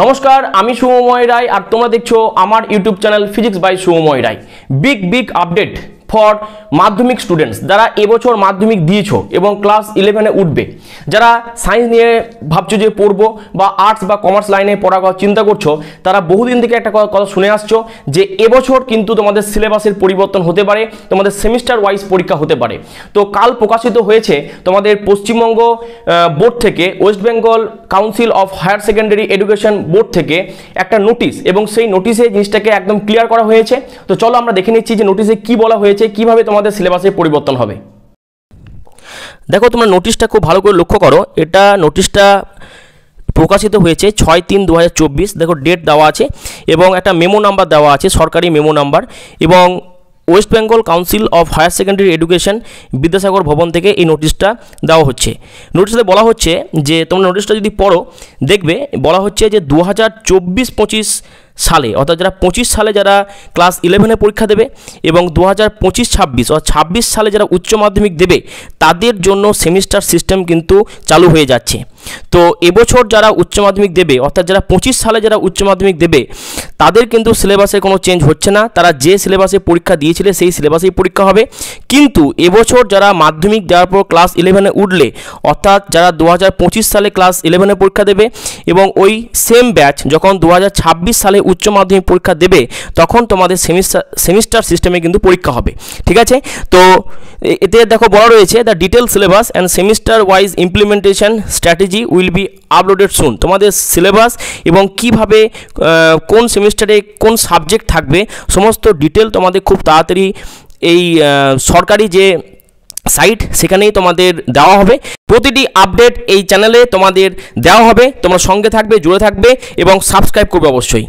নমস্কার, আমি শুভময় রায় আর তোমরা দেখছো আমার YouTube channel physics by Shubhamoy Roy. Big update for Madhyamik students যারা এবছর মাধ্যমিক দিয়েছো এবং ক্লাস 11-এ উঠবে, যারা সায়েন্স নিয়ে ভাবছো যে পড়বো বা আর্টস বা কমার্স লাইনে পড়ার কথা চিন্তা করছো, তারা বহুদিন থেকে একটা কথা শুনে আসছো যে এবছর কিন্তু তোমাদের সিলেবাসের পরিবর্তন হতে পারে, তোমাদের সেমিস্টার ওয়াইজ পরীক্ষা হতে পারে। তো কাল প্রকাশিত হয়েছে তোমাদের পশ্চিমবঙ্গ বোর্ড থেকে, West Bengal council of higher secondary education board থেকে একটা নোটিশ, এবং সেই নোটিশে জিনিসটাকে একদম ক্লিয়ার করা হয়েছে। তো চলো আমরা দেখে নিচ্ছি যে নোটিশে কি বলা হয়েছে, কিভাবে তোমাদের সিলেবাসে পরিবর্তন হবে। দেখো, তোমরা নোটিশটা খুব ভালো করে লক্ষ্য করো। এটা নোটিশটা প্রকাশিত হয়েছে 6/3/2024। দেখো ডেট দেওয়া আছে এবং একটা মেমো নাম্বার দেওয়া আছে, সরকারি মেমো নাম্বার, এবং West Bengal council of higher secondary education Vidyasagar Bhavan থেকে এই নোটিশটা দেওয়া হচ্ছে। নোটিশে বলা হচ্ছে যে, তোমরা নোটিশটা যদি পড়ো দেখবে বলা হচ্ছে যে 2024-25 সালে, অর্থাৎ যারা 25 সালে যারা ক্লাস 11-এ পরীক্ষা দেবে এবং 2025-26 অর্থাৎ 26 সালে যারা উচ্চ মাধ্যমিক দেবে, তাদের জন্য সেমিস্টার সিস্টেম কিন্তু চালু হয়ে যাচ্ছে। তো এবছর যারা উচ্চ মাধ্যমিক দেবে, অর্থাৎ যারা 25 সালে যারা উচ্চ মাধ্যমিক দেবে, তাদের কিন্তু সিলেবাসে কোনো চেঞ্জ হচ্ছে না। তারা যে সিলেবাসে পরীক্ষা দিয়েছিল সেই সিলেবাসেই পরীক্ষা হবে। কিন্তু এবছর যারা মাধ্যমিক দেওয়ার পর ক্লাস 11-এ উঠলে, অর্থাৎ যারা 2025 সালে ক্লাস 11-এ পরীক্ষা দেবে এবং ওই সেম ব্যাচ যখন 2026 সালে উচ্চ মাধ্যমিক পরীক্ষা দেবে, তখন তোমাদের সেমিস্টার সিস্টেমে কিন্তু পরীক্ষা হবে। ঠিক আছে? তো এতে দেখো বলা রয়েছে, the detail syllabus and semester wise implementation strategy will be uploaded soon. তোমাদের সিলেবাস এবং কিভাবে কোন সেমিস্টারে কোন সাবজেক্ট থাকবে, সমস্ত ডিটেল তোমাদের খুব তাড়াতাড়ি এই সরকারি যে সাইট সেখানেই তোমাদের দেওয়া হবে। প্রতিটি আপডেট এই চ্যানেলে তোমাদের দেওয়া হবে। তোমরা সঙ্গে থাকবে, জুড়ে থাকবে এবং সাবস্ক্রাইব করবে অবশ্যই।